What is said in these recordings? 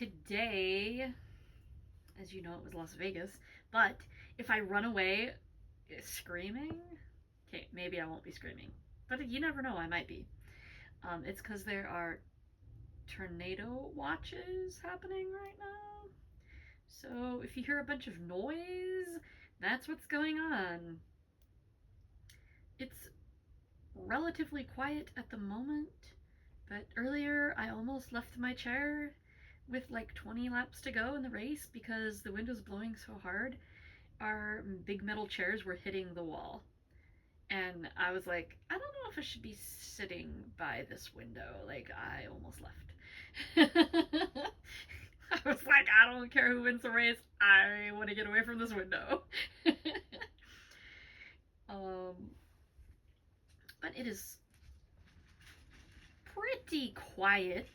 today, as you know, it was Las Vegas, but if I run away screaming, okay, maybe I won't be screaming, but you never know, I might be. It's because there are tornado watches happening right now. So if you hear a bunch of noise, that's what's going on. It's relatively quiet at the moment, but earlier I almost left my chair with like 20 laps to go in the race because the wind was blowing so hard. Our big metal chairs were hitting the wall. And I was like, I don't know if I should be sitting by this window. Like, I almost left. I was like, I don't care who wins the race. I want to get away from this window. um, but it is pretty quiet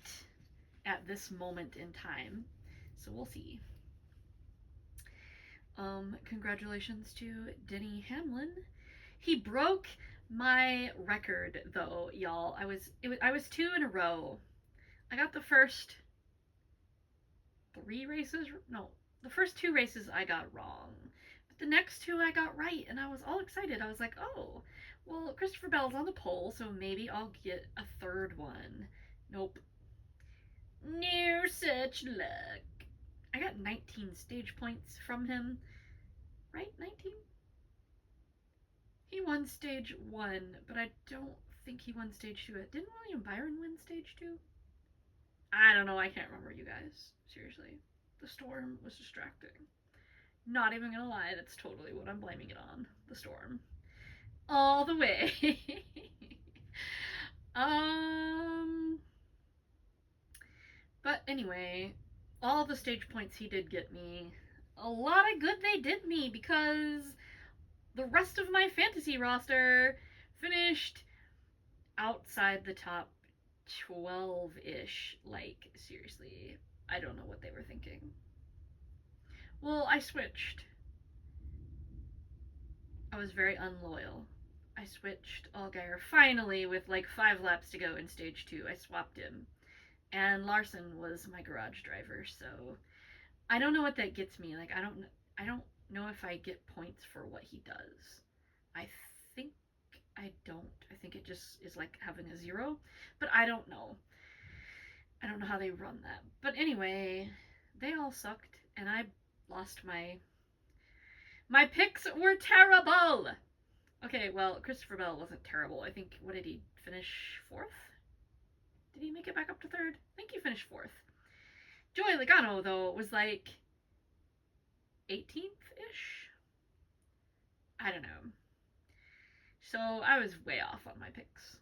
at this moment in time. So we'll see. Congratulations to Denny Hamlin. He broke my record though, y'all. I was two in a row. I got the first three races. No, the first two races I got wrong, but the next two I got right, and I was all excited. I was like, oh, well, Christopher Bell's on the pole, so maybe I'll get a third one. Nope. No such luck. I got 19 stage points from him. Right? 19? He won stage 1, but I don't think he won stage 2. Didn't William Byron win stage 2? I don't know. I can't remember, you guys. Seriously. The storm was distracting. Not even gonna lie, that's totally what I'm blaming it on. The storm. All the way. But anyway, all the stage points he did get me, a lot of good they did me because the rest of my fantasy roster finished outside the top 12-ish. Like, seriously, I don't know what they were thinking. Well, I switched. I was very unloyal. I switched Allgaier finally with like 5 laps to go in stage 2. I swapped him. And Larson was my garage driver, so I don't know what that gets me. Like, I don't know if I get points for what he does. I think I don't. I think it just is like having a 0, but I don't know. I don't know how they run that. But anyway, they all sucked, and I lost my picks were terrible. Okay, well, Christopher Bell wasn't terrible. I think, what did he finish? 4th? Did he make it back up to 3rd? I think he finished 4th. Joey Logano, though, was like 18th-ish? I don't know. So I was way off on my picks.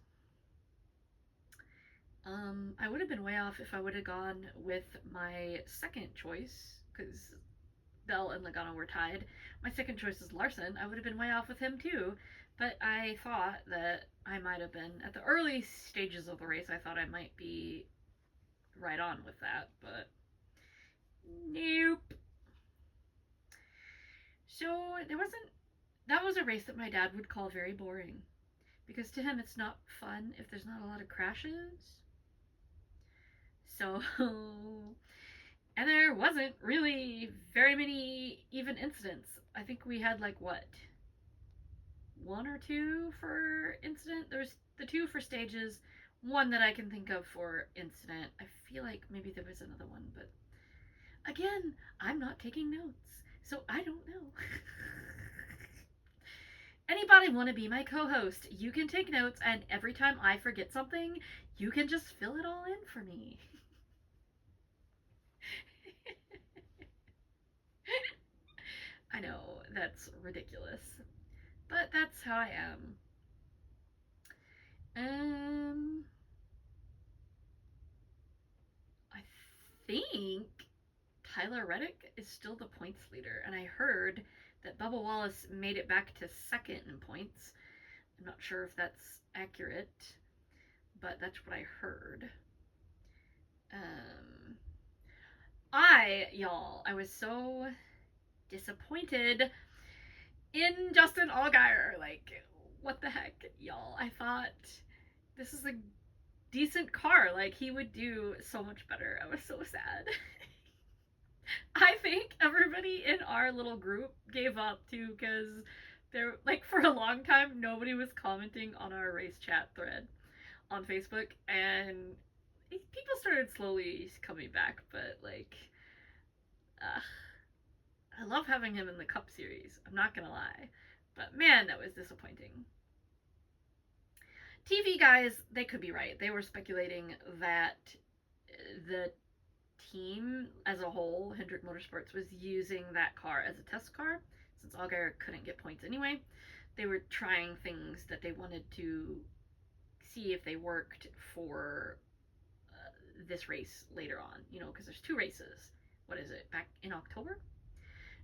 I would have been way off if I would have gone with my second choice, because Bell and Logano were tied. My second choice is Larson. I would have been way off with him too, but I thought that I might have been, at the early stages of the race, I thought I might be right on with that, but nope. So that was a race that my dad would call very boring, because to him it's not fun if there's not a lot of crashes. So, and there wasn't really very many even incidents. I think we had like what? 1 or 2 for incident. There's the 2 for stages, 1 that I can think of for incident. I feel like maybe there was another one, but again, I'm not taking notes, so I don't know. Anybody want to be my co-host? You can take notes, and every time I forget something, you can just fill it all in for me. I know, that's ridiculous, but that's how I am. I think Tyler Reddick is still the points leader, and I heard that Bubba Wallace made it back to 2nd in points. I'm not sure if that's accurate, but that's what I heard. I was so disappointed in Justin Allgaier. Like, what the heck, y'all? I thought this is a decent car. Like, he would do so much better. I was so sad. I think everybody in our little group gave up too, because there, like, for a long time, nobody was commenting on our race chat thread on Facebook, and people started slowly coming back, but, like, uh, I love having him in the Cup Series. I'm not gonna lie. But man, that was disappointing. TV guys, they could be right. They were speculating that the team as a whole, Hendrick Motorsports, was using that car as a test car since Allgaier couldn't get points anyway. They were trying things that they wanted to see if they worked for this race later on, because there's 2 races. What is it, back in October?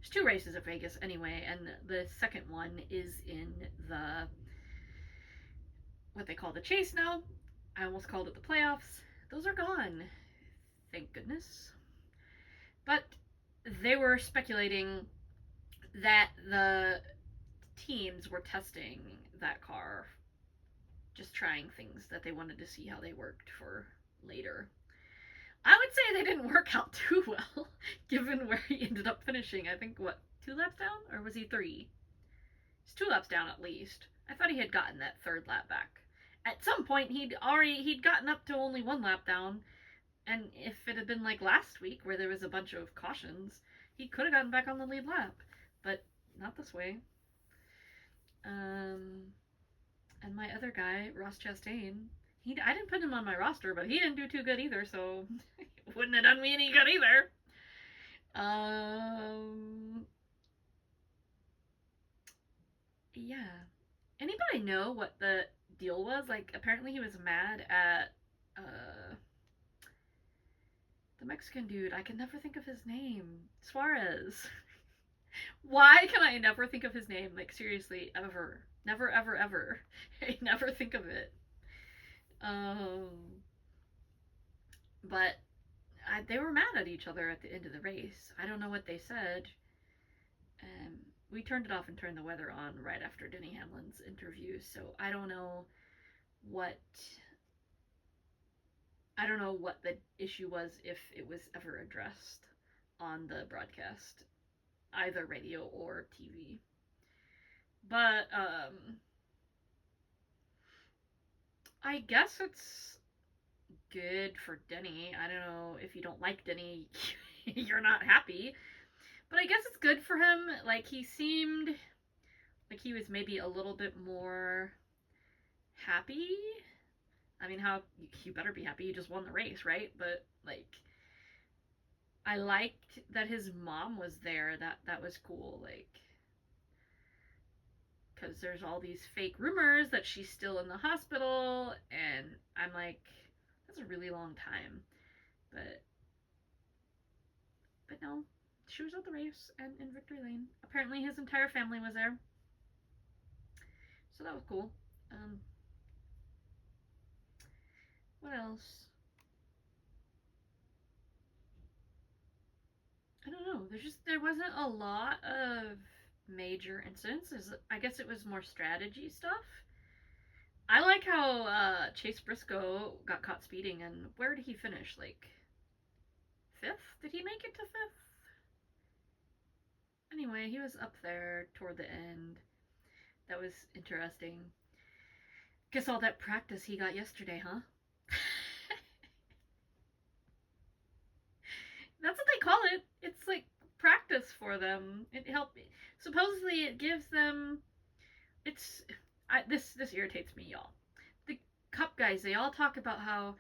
There's 2 races at Vegas anyway, and the second one is in the, what they call the chase now. I almost called it the playoffs. Those are gone, thank goodness. But they were speculating that the teams were testing that car, just trying things that they wanted to see how they worked for later. I would say they didn't work out too well, given where he ended up finishing. I think, 2 laps down? Or was he 3? He's 2 laps down at least. I thought he had gotten that 3rd lap back. At some point, he'd gotten up to only 1 lap down, and if it had been like last week, where there was a bunch of cautions, he could have gotten back on the lead lap. But not this way. And my other guy, Ross Chastain, I didn't put him on my roster, but he didn't do too good either, so it wouldn't have done me any good either. Yeah. Anybody know what the deal was? Like, apparently he was mad at the Mexican dude. I can never think of his name. Suarez. Why can I never think of his name? Like, seriously, ever. Never, ever, ever. I never think of it. But they were mad at each other at the end of the race. I don't know what they said. We turned it off and turned the weather on right after Denny Hamlin's interview, so I don't know what the issue was, if it was ever addressed on the broadcast, either radio or TV. But I guess it's good for Denny. I don't know, if you don't like Denny, you're not happy. But I guess it's good for him. Like, he seemed like he was maybe a little bit more happy. I mean, you better be happy, you just won the race, right? But, like, I liked that his mom was there. That was cool. Like, because there's all these fake rumors that she's still in the hospital, and I'm like, that's a really long time. But no, she was at the race and in victory lane. Apparently his entire family was there, so that was cool. What else? I don't know. There wasn't a lot of major incidents. I guess it was more strategy stuff. I like how Chase Briscoe got caught speeding, and where did he finish? Like, 5th? Did he make it to 5th? Anyway, he was up there toward the end. That was interesting. Guess all that practice he got yesterday, huh? That's what they call it. It's like practice for them. Supposedly it gives them, this irritates me, y'all. The Cup guys, they all talk about how,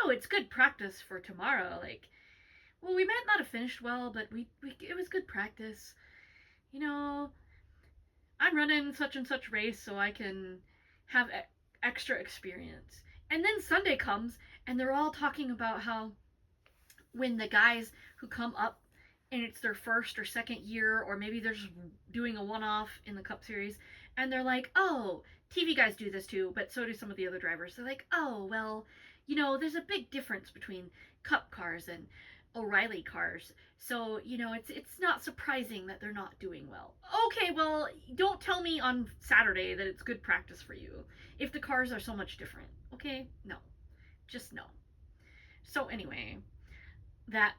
it's good practice for tomorrow. Like, well, we might not have finished well, but it was good practice. I'm running such and such race so I can have extra experience. And then Sunday comes, and they're all talking about how when the guys who come up and it's their 1st or 2nd year, or maybe they're just doing a one-off in the Cup Series, and they're like, oh, TV guys do this too, but so do some of the other drivers. They're like, oh, well, there's a big difference between Cup cars and O'Reilly cars, so it's not surprising that they're not doing well. Okay, well, don't tell me on Saturday that it's good practice for you if the cars are so much different. Okay, no, Just no. So anyway, that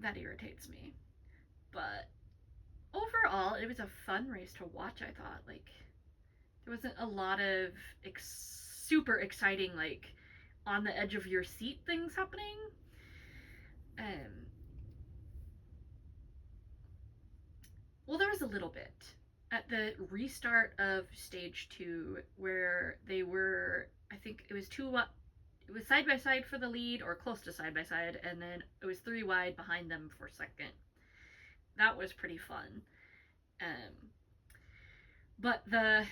that irritates me. But overall, it was a fun race to watch. I thought like there wasn't a lot of super exciting like on the edge of your seat things happening. Um, well, there was a little bit at the restart of stage 2 where they were. I think it was it was side by side for the lead or close to side by side, and then it was 3 wide behind them for second. That was pretty fun. Um, but the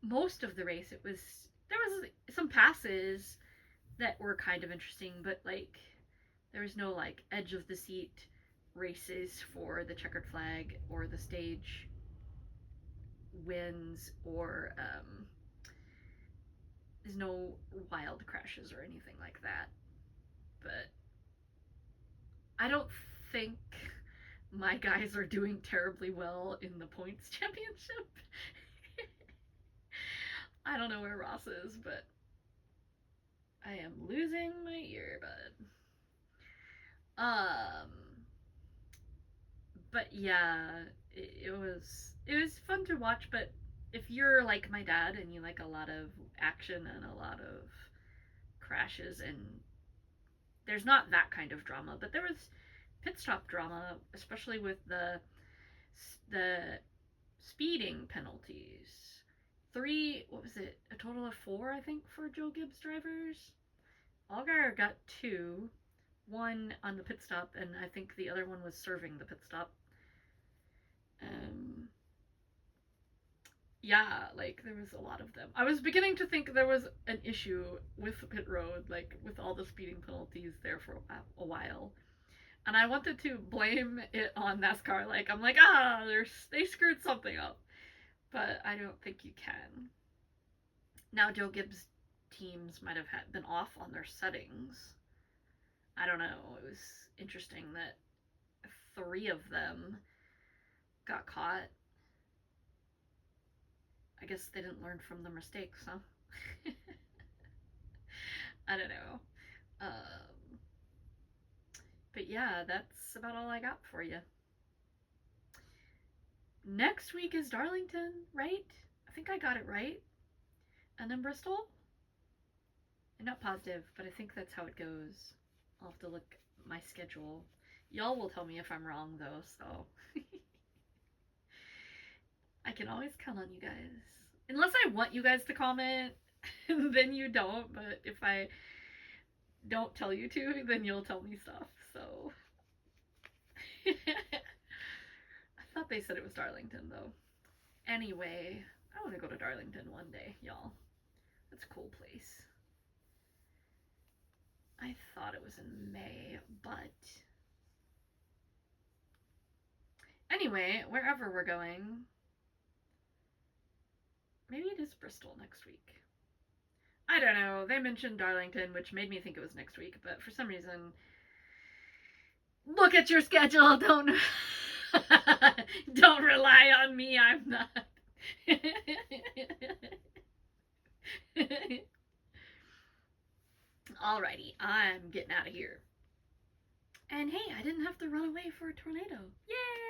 most of the race, there was some passes that were kind of interesting, but like there was no like edge of the seat races for the checkered flag or the stage wins, or there's no wild crashes or anything like that. But I don't think my guys are doing terribly well in the points championship. I don't know where Ross is, but I am losing my earbud. Um, but yeah, it was fun to watch. But if you're like my dad and you like a lot of action and a lot of crashes, and there's not that kind of drama, but there was pit stop drama, especially with the speeding penalties. 3, what was it? A total of 4, I think, for Joe Gibbs drivers. Allgaier got 2, 1 on the pit stop, and I think the other one was serving the pit stop. Yeah, like there was a lot of them. I was beginning to think there was an issue with pit road, like with all the speeding penalties there for a while. And I wanted to blame it on NASCAR. Like I'm like, they screwed something up, but I don't think you can. Now Joe Gibbs teams might have been off on their settings. I don't know. It was interesting that 3 of them got caught. I guess they didn't learn from their mistakes, huh? I don't know. But yeah, that's about all I got for you. Next week is Darlington, right? I think I got it right. And then Bristol? I'm not positive, but I think that's how it goes. I'll have to look at my schedule. Y'all will tell me if I'm wrong, though, so. I can always count on you guys. Unless I want you guys to comment, then you don't, but if I don't tell you to, then you'll tell me stuff, so. I thought they said it was Darlington, though. Anyway, I want to go to Darlington one day, y'all. It's a cool place. I thought it was in May, but anyway, wherever we're going, maybe it is Bristol next week. I don't know. They mentioned Darlington, which made me think it was next week, but for some reason, look at your schedule. Don't don't rely on me. I'm not. Alrighty, I'm getting out of here. And hey, I didn't have to run away for a tornado. Yay!